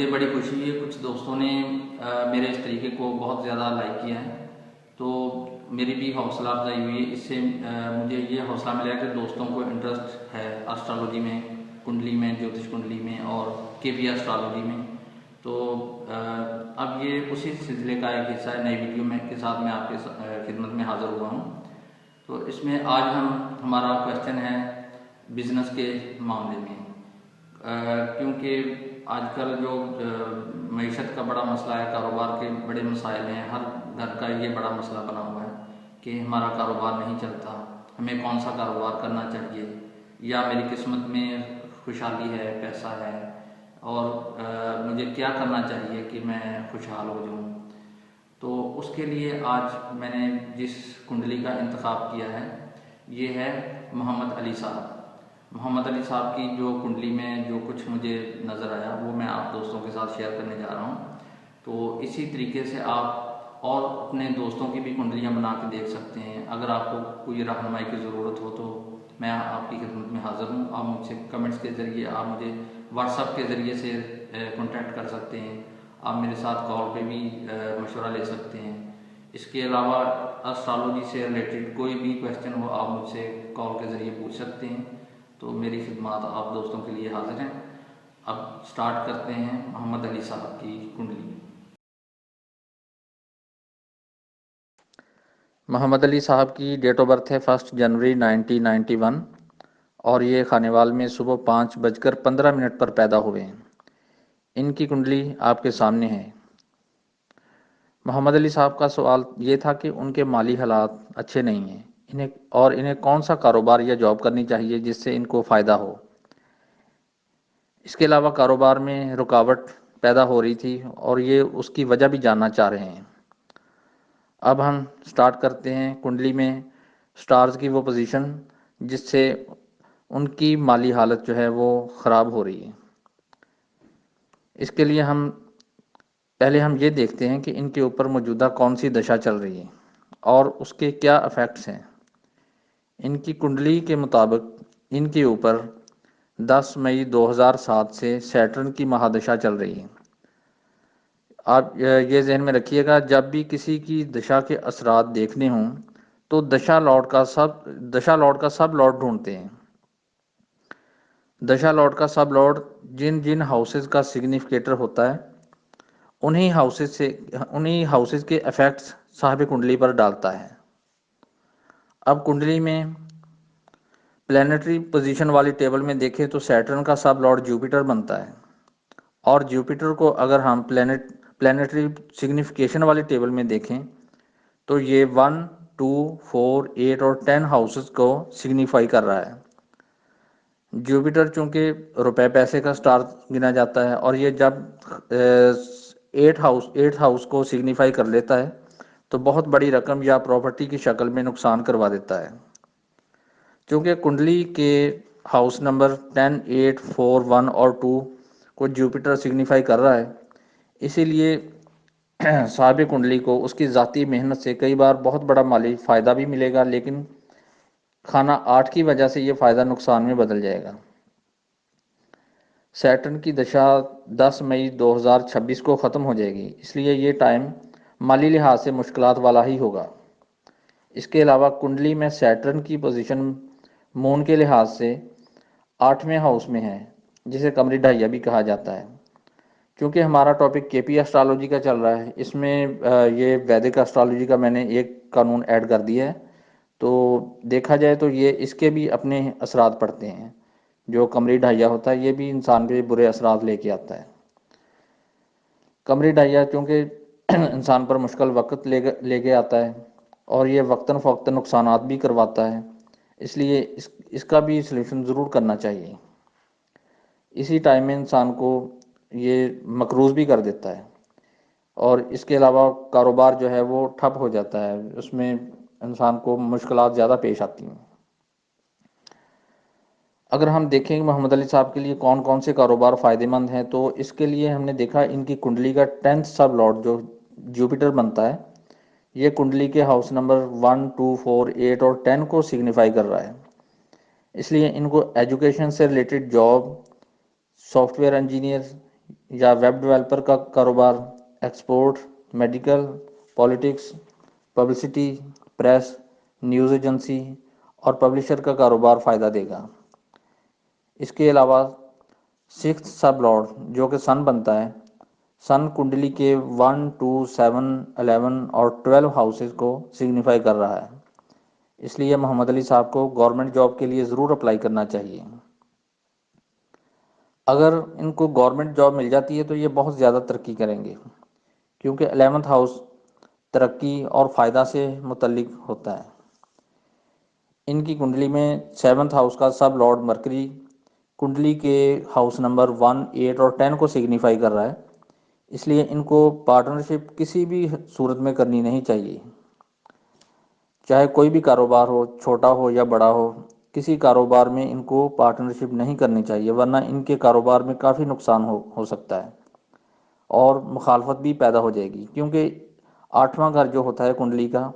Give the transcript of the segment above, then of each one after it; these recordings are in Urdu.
مجھے بڑی خوشی ہے، کچھ دوستوں نے میرے اس طریقے کو بہت زیادہ لائک کیا ہے، تو میری بھی حوصلہ افزائی ہوئی ہے۔ اس سے مجھے یہ حوصلہ ملا کہ دوستوں کو انٹرسٹ ہے اسٹرالوجی میں، کنڈلی میں، جوتش کنڈلی میں اور کے پی اسٹرالوجی میں۔ تو اب یہ اسی سلسلے کا ایک حصہ ہے، نئی ویڈیو میں کے ساتھ میں آپ کے خدمت میں حاضر ہوا ہوں۔ تو اس میں آج ہمارا کویشچن ہے بزنس کے معاملے میں، کیونکہ آج کل جو معیشت کا بڑا مسئلہ ہے، کاروبار کے بڑے مسائل ہیں، ہر گھر کا یہ بڑا مسئلہ بنا ہوا ہے کہ ہمارا کاروبار نہیں چلتا، ہمیں کون سا کاروبار کرنا چاہیے، یا میری قسمت میں خوشحالی ہے، پیسہ ہے، اور مجھے کیا کرنا چاہیے کہ میں خوشحال ہو جاؤں۔ تو اس کے لیے آج میں نے جس کنڈلی کا انتخاب کیا ہے یہ ہے محمد علی صاحب۔ محمد علی صاحب کی جو کنڈلی میں جو کچھ مجھے نظر آیا وہ میں آپ دوستوں کے ساتھ شیئر کرنے جا رہا ہوں۔ تو اسی طریقے سے آپ اور اپنے دوستوں کی بھی کنڈلیاں بنا کے دیکھ سکتے ہیں۔ اگر آپ کو کوئی رہنمائی کی ضرورت ہو تو میں آپ کی خدمت میں حاضر ہوں۔ آپ مجھ سے کمنٹس کے ذریعے، آپ مجھے واٹس ایپ کے ذریعے سے کانٹیکٹ کر سکتے ہیں، آپ میرے ساتھ کال پہ بھی مشورہ لے سکتے ہیں۔ اس کے علاوہ اسٹرالوجی سے ریلیٹڈ کوئی بھی کویشچن ہو آپ مجھ سے کال کے ذریعے پوچھ سکتے ہیں۔ تو میری خدمات آپ دوستوں کے لیے حاضر ہیں۔ اب سٹارٹ کرتے ہیں محمد علی صاحب کی کنڈلی۔ محمد علی صاحب کی ڈیٹ آف برتھ ہے 1 جنوری 1991 اور یہ خانیوال میں صبح 5:15 پر پیدا ہوئے ہیں۔ ان کی کنڈلی آپ کے سامنے ہے۔ محمد علی صاحب کا سوال یہ تھا کہ ان کے مالی حالات اچھے نہیں ہیں، انہیں کون سا کاروبار یا جاب کرنی چاہیے جس سے ان کو فائدہ ہو۔ اس کے علاوہ کاروبار میں رکاوٹ پیدا ہو رہی تھی اور یہ اس کی وجہ بھی جاننا چاہ رہے ہیں۔ اب ہم سٹارٹ کرتے ہیں کنڈلی میں سٹارز کی وہ پوزیشن جس سے ان کی مالی حالت جو ہے وہ خراب ہو رہی ہے۔ اس کے لیے پہلے ہم یہ دیکھتے ہیں کہ ان کے اوپر موجودہ کون سی دشا چل رہی ہے اور اس کے کیا افیکٹس ہیں۔ ان کی کنڈلی کے مطابق ان کے اوپر 10 مئی 2007 سے سیٹرن کی مہادشا چل رہی ہے۔ آپ یہ ذہن میں رکھیے گا، جب بھی کسی کی دشا کے اثرات دیکھنے ہوں تو دشا لارڈ کا سب لارڈ ڈھونڈتے ہیں۔ دشا لارڈ کا سب لارڈ جن جن ہاؤسز کا سگنیفیکیٹر ہوتا ہے انہی ہاؤسز کے ایفیکٹس صاحب کنڈلی پر ڈالتا ہے۔ اب کنڈلی میں پلانیٹری پوزیشن والی ٹیبل میں دیکھیں تو سیٹرن کا سب لارڈ جوپیٹر بنتا ہے، اور جوپیٹر کو اگر ہم پلانیٹری سگنیفیکیشن والی ٹیبل میں دیکھیں تو یہ 1، 2، 4، 8 اور 10 ہاؤسز کو سگنیفائی کر رہا ہے۔ جوپیٹر چونکہ روپے پیسے کا سٹار گنا جاتا ہے، اور یہ جب 8 ہاؤس کو سگنیفائی کر لیتا ہے تو بہت بڑی رقم یا پراپرٹی کی شکل میں نقصان کروا دیتا ہے۔ چونکہ کنڈلی کے ہاؤس نمبر 10، 8، 4، 1 اور 2 کو جوپیٹر سگنیفائی کر رہا ہے، اسی لیے صاحب کنڈلی کو اس کی ذاتی محنت سے کئی بار بہت بڑا مالی فائدہ بھی ملے گا، لیکن خانہ 8 کی وجہ سے یہ فائدہ نقصان میں بدل جائے گا۔ سیٹرن کی دشا 10 مئی 2026 کو ختم ہو جائے گی، اس لیے یہ ٹائم مالی لحاظ سے مشکلات والا ہی ہوگا۔ اس کے علاوہ کنڈلی میں سیٹرن کی پوزیشن مون کے لحاظ سے 8ویں ہاؤس میں ہے، جسے قمری ڈھائیا بھی کہا جاتا ہے۔ کیونکہ ہمارا ٹاپک کے پی اسٹرالوجی کا چل رہا ہے، اس میں یہ ویدک اسٹرالوجی کا میں نے ایک قانون ایڈ کر دیا ہے، تو دیکھا جائے تو یہ اس کے بھی اپنے اثرات پڑتے ہیں۔ جو قمری ڈھائیا ہوتا ہے یہ بھی انسان پہ برے اثرات لے کے آتا ہے۔ قمری ڈھائیا چونکہ انسان پر مشکل وقت لے کے آتا ہے اور یہ وقتاً فوقتاً نقصانات بھی کرواتا ہے، اس لیے اس کا بھی سلیوشن ضرور کرنا چاہیے۔ اسی ٹائم میں انسان کو یہ مقروض بھی کر دیتا ہے، اور اس کے علاوہ کاروبار جو ہے وہ ٹھپ ہو جاتا ہے، اس میں انسان کو مشکلات زیادہ پیش آتی ہیں۔ اگر ہم دیکھیں کہ محمد علی صاحب کے لیے کون کون سے کاروبار فائدہ مند ہیں، تو اس کے لیے ہم نے دیکھا ان کی کنڈلی کا 10th سب لارڈ جو جوپیٹر بنتا ہے، یہ کنڈلی کے ہاؤس نمبر 1، 2، 4، 8 اور 10 کو سگنیفائی کر رہا ہے۔ اس لیے ان کو ایجوکیشن سے related job, soft where engineer یا ویب ڈیولپر کا کاروبار، export, medical, politics, publicity, press, news agency اور پبلشر کا کاروبار فائدہ دے گا۔ اس کے علاوہ سکس سب لارڈ جو کہ سن بنتا ہے، سن کنڈلی کے 1 2 7 11 اور 12 ہاؤسز کو سگنیفائی کر رہا ہے، اس لیے محمد علی صاحب کو گورنمنٹ جاب کے لیے ضرور اپلائی کرنا چاہیے۔ اگر ان کو گورنمنٹ جاب مل جاتی ہے تو یہ بہت زیادہ ترقی کریں گے، کیونکہ 11th ہاؤس ترقی اور فائدہ سے متعلق ہوتا ہے۔ ان کی کنڈلی میں 7th ہاؤس کا سب لارڈ مرکری کنڈلی کے ہاؤس نمبر 1 8 اور 10 کو سگنیفائی کر رہا ہے، اس لیے ان کو پارٹنرشپ کسی بھی صورت میں کرنی نہیں چاہیے، چاہے کوئی بھی کاروبار ہو، چھوٹا ہو یا بڑا ہو، کسی کاروبار میں ان کو پارٹنرشپ نہیں کرنی چاہیے، ورنہ ان کے کاروبار میں کافی نقصان ہو سکتا ہے اور مخالفت بھی پیدا ہو جائے گی، کیونکہ 8واں گھر جو ہوتا ہے کنڈلی کا،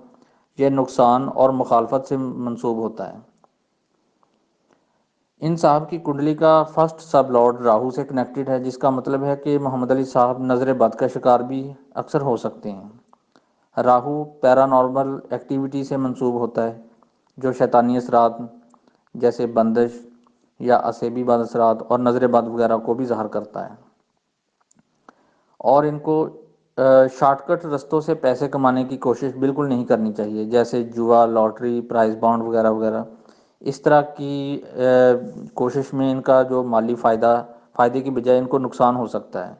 یہ نقصان اور مخالفت سے منسوب ہوتا ہے۔ ان صاحب کی کنڈلی کا فرسٹ سب لارڈ راہو سے کنیکٹڈ ہے، جس کا مطلب ہے کہ محمد علی صاحب نظر بد کا شکار بھی اکثر ہو سکتے ہیں۔ راہو پیرا نارمل ایکٹیویٹی سے منسوب ہوتا ہے، جو شیطانی اثرات جیسے بندش یا عصبی بد اثرات اور نظر بد وغیرہ کو بھی ظاہر کرتا ہے، اور ان کو شارٹ کٹ رستوں سے پیسے کمانے کی کوشش بالکل نہیں کرنی چاہیے، جیسے جوا، لاٹری، پرائز بانڈ وغیرہ وغیرہ۔ اس طرح کی کوشش میں ان کا جو مالی فائدے کی بجائے ان کو نقصان ہو سکتا ہے،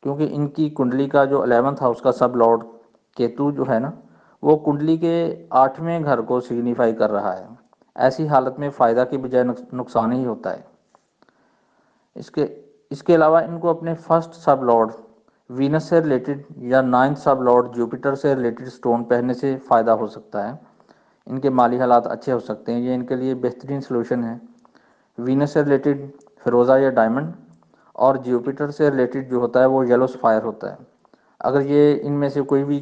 کیونکہ ان کی کنڈلی کا جو 11th ہاؤس کا سب لارڈ کیتو جو ہے نا، وہ کنڈلی کے 8ویں گھر کو سگنیفائی کر رہا ہے۔ ایسی حالت میں فائدہ کی بجائے نقصان ہی ہوتا ہے۔ اس کے علاوہ ان کو اپنے فرسٹ سب لارڈ وینس سے ریلیٹڈ یا 9th سب لارڈ جوپیٹر سے ریلیٹڈ سٹون پہننے سے فائدہ ہو سکتا ہے، ان کے مالی حالات اچھے ہو سکتے ہیں، یہ ان کے لیے بہترین سلوشن ہے۔ وینس سے ریلیٹڈ فیروزہ یا ڈائمنڈ، اور جوپیٹر سے ریلیٹڈ جو ہوتا ہے وہ یلو سفائر ہوتا ہے۔ اگر یہ ان میں سے کوئی بھی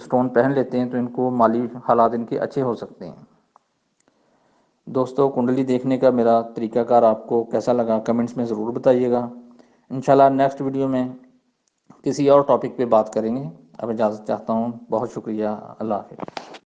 سٹون پہن لیتے ہیں تو ان کو مالی حالات ان کے اچھے ہو سکتے ہیں۔ دوستو، کنڈلی دیکھنے کا میرا طریقہ کار آپ کو کیسا لگا کمنٹس میں ضرور بتائیے گا۔ انشاءاللہ نیکسٹ ویڈیو میں کسی اور ٹاپک پہ بات کریں گے۔ اب اجازت چاہتا ہوں، بہت شکریہ، اللہ حافظ۔